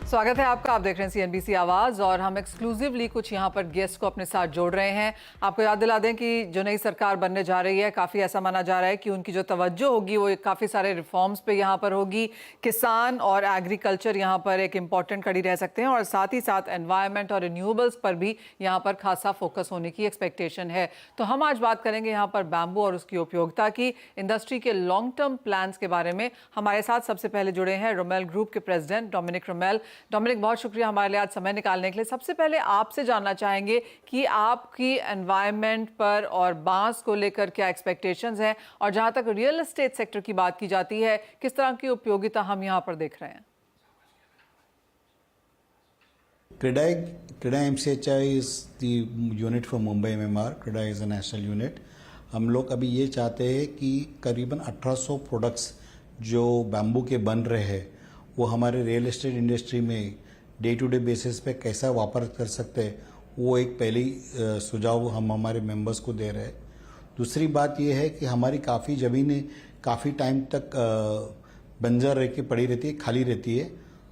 स्वागत है आपका। आप देख रहे हैं CNBC आवाज़ और हम एक्सक्लूसिवली कुछ यहाँ पर गेस्ट को अपने साथ जोड़ रहे हैं। आपको याद दिला दें कि जो नई सरकार बनने जा रही है, काफ़ी ऐसा माना जा रहा है कि उनकी जो तवज्जो होगी वो काफ़ी सारे रिफॉर्म्स पे यहाँ पर होगी। किसान और एग्रीकल्चर यहाँ पर एक इम्पॉर्टेंट कड़ी रह सकते हैं और साथ ही साथ एनवायरनमेंट और रिन्यूएबल्स पर भी यहाँ पर खासा फोकस होने की एक्सपेक्टेशन है। तो हम आज बात करेंगे यहाँ पर बैम्बू और उसकी उपयोगिता की, इंडस्ट्री के लॉन्ग टर्म प्लान्स के बारे में। हमारे साथ सबसे पहले जुड़े हैं रोमेल ग्रुप के प्रेसिडेंट डोमिनिक रोमेल। डोमिनिक, बहुत शुक्रिया हमारे लिए आज समय निकालने के लिए। सबसे पहले आपसे जानना चाहेंगे कि आपकी एनवायरनमेंट पर और बांस को लेकर क्या एक्सपेक्टेशंस हैं, और जहां तक रियल एस्टेट सेक्टर की बात की जाती है, किस तरह की उपयोगिता हम यहां पर देख रहे हैं? CREDAI MCHI is the unit for Mumbai MMR. CREDAI is a national unit. हम लोग अभी ये चाहते हैं कि करीबन 1800 प्रोडक्ट्स जो बैम्बू के बन रहे हैं वो हमारे रियल एस्टेट इंडस्ट्री में डे टू डे बेसिस पे कैसा वापर कर सकते हैं, वो एक पहली सुझाव हम हमारे मेंबर्स को दे रहे हैं। दूसरी बात ये है कि हमारी काफ़ी ज़मीनें काफ़ी टाइम तक बंजर रह के पड़ी रहती है, खाली रहती है,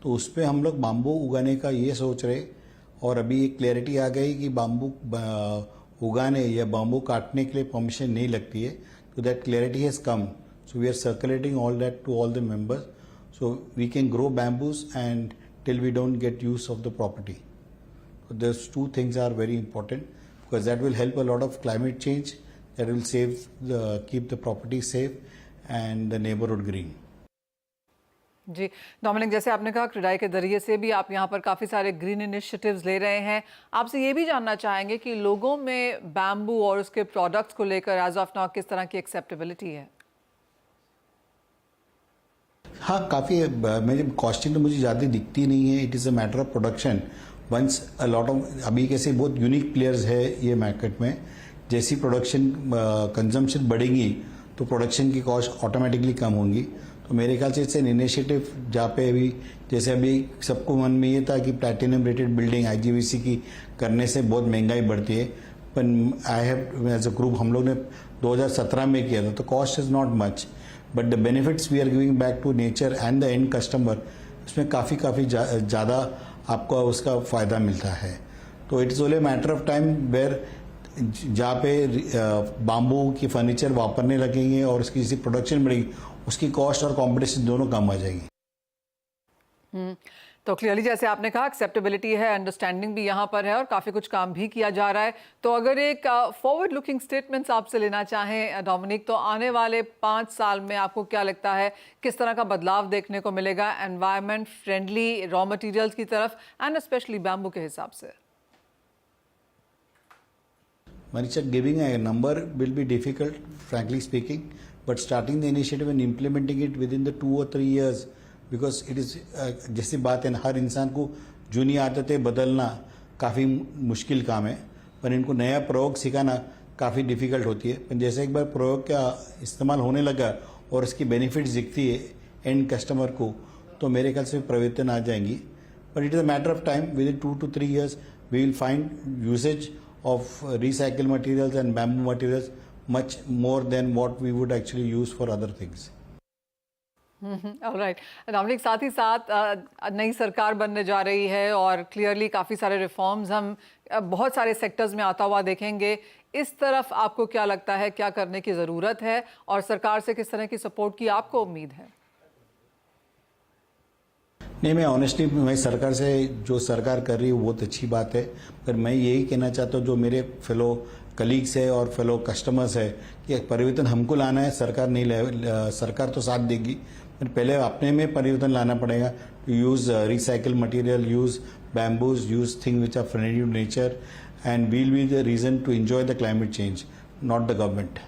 तो उस पर हम लोग बाम्बू उगाने का ये सोच रहे। और अभी एक क्लैरिटी आ गई कि बाम्बू उगाने या बाम्बू काटने के लिए परमिशन नहीं लगती है, तो that clarity has come. So we are circulating all that to all the members, so we can grow bamboos and till we don't get use of the property. So those two things are very important because that will help a lot of climate change, that will keep the property safe and the neighborhood green. जी Dominic, जैसे आपने कहा क्रेडाई के जरिए से भी आप यहाँ पर काफ़ी सारे ग्रीन इनिशिएटिव्स ले रहे हैं। आपसे ये भी जानना चाहेंगे कि लोगों में बैम्बू और उसके प्रोडक्ट्स को लेकर एज ऑफ नाउ किस तरह की एक्सेप्टेबिलिटी है? हाँ, काफ़ी मेरी कॉस्टिंग तो मुझे ज़्यादा दिखती नहीं है। It is a matter of production. Once a lot of अभी कैसे बहुत यूनिक प्लेयर्स है ये मार्केट में, जैसी प्रोडक्शन कंजम्पशन बढ़ेगी तो प्रोडक्शन की कॉस्ट ऑटोमेटिकली कम होंगी। तो मेरे ख्याल से इट्स एन इनिशिएटिव जहाँ पे अभी जैसे अभी सबको मन में ये था कि प्लैटिनम रेटेड बिल्डिंग IGBC की करने से बहुत महंगाई बढ़ती है, पर I have as a group हम लोग ने 2017 में किया था, तो cost is not much but the benefits we are giving back to nature and the end customer, उसमें काफ़ी ज़्यादा आपको उसका फ़ायदा मिलता है। तो it's only matter of time where जहाँ पे बाम्बू की फर्नीचर वापरने लगेंगे और उसकी जैसी प्रोडक्शन बढ़ेगी, उसकी कॉस्ट और कॉम्पिटिशन दोनों कम आ जाएगी। तो क्लियरली जैसे आपने कहा एक्सेप्टेबिलिटी है, अंडरस्टैंडिंग भी यहाँ पर है और काफ़ी कुछ काम भी किया जा रहा है। तो अगर एक फॉरवर्ड लुकिंग स्टेटमेंट्स आपसे लेना चाहें डोमिनिक, तो आने वाले 5 साल में आपको क्या लगता है किस तरह का बदलाव देखने को मिलेगा एनवायरनमेंट फ्रेंडली रॉ मटेरियल्स की तरफ एंड स्पेशली बैम्बू के हिसाब से? Manisha, giving a number will be difficult, frankly speaking, but starting the initiative and implementing it within the 2 or 3 years, because it is जैसी बात है, हर इंसान को जूनी आदतें बदलना काफ़ी मुश्किल काम है, पर इनको नया प्रयोग सिखाना काफ़ी डिफ़िकल्ट होती है। पर जैसे एक बार प्रयोग का इस्तेमाल होने लगा और इसकी बेनिफिट्स दिखती है एंड कस्टमर को, तो मेरे ख्याल से परिवर्तन आ जाएंगी। But it is a matter of time, within 2 to 3 years we will find usage of recycled materials and bamboo materials much more than what we would actually use for other things. Alright Dominic, साथ ही साथ नई सरकार बनने जा रही है और क्लियरली काफ़ी सारे रिफॉर्म्स हम बहुत सारे सेक्टर्स में आता हुआ देखेंगे। इस तरफ आपको क्या लगता है, क्या करने की ज़रूरत है और सरकार से किस तरह की सपोर्ट की आपको उम्मीद है? नहीं, मैं ऑनेस्टली मैं सरकार से जो सरकार कर रही है वो बहुत अच्छी बात है, पर मैं यही कहना चाहता हूँ जो मेरे फेलो कलीग्स है और फेलो कस्टमर्स है कि परिवर्तन हमको लाना है, सरकार नहीं सरकार तो साथ देगी, पर पहले अपने में परिवर्तन लाना पड़ेगा। To use recycle material, use bamboos, use thing which are friendly to nature and will be the reason to enjoy the climate change, not the government.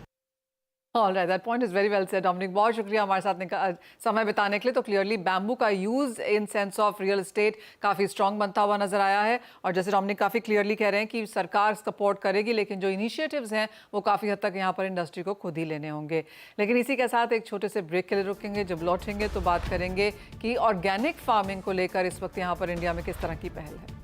Alright, that point is very well said Dominic. बहुत शुक्रिया हमारे साथ समय बिताने के लिए। तो clearly bamboo का use in sense of real estate काफ़ी स्ट्रॉन्ग बनता हुआ नजर आया है और जैसे डोमिनिक काफ़ी क्लियरली कह रहे हैं कि सरकार सपोर्ट करेगी, लेकिन जो इनिशिएटिव्स हैं वो काफ़ी हद तक यहाँ पर इंडस्ट्री को खुद ही लेने होंगे। लेकिन इसी के साथ एक छोटे से ब्रेक के लिए रुकेंगे। जब लौटेंगे तो बात करेंगे कि ऑर्गेनिक फार्मिंग को लेकर इस वक्त यहाँ पर इंडिया में किस तरह की पहल है।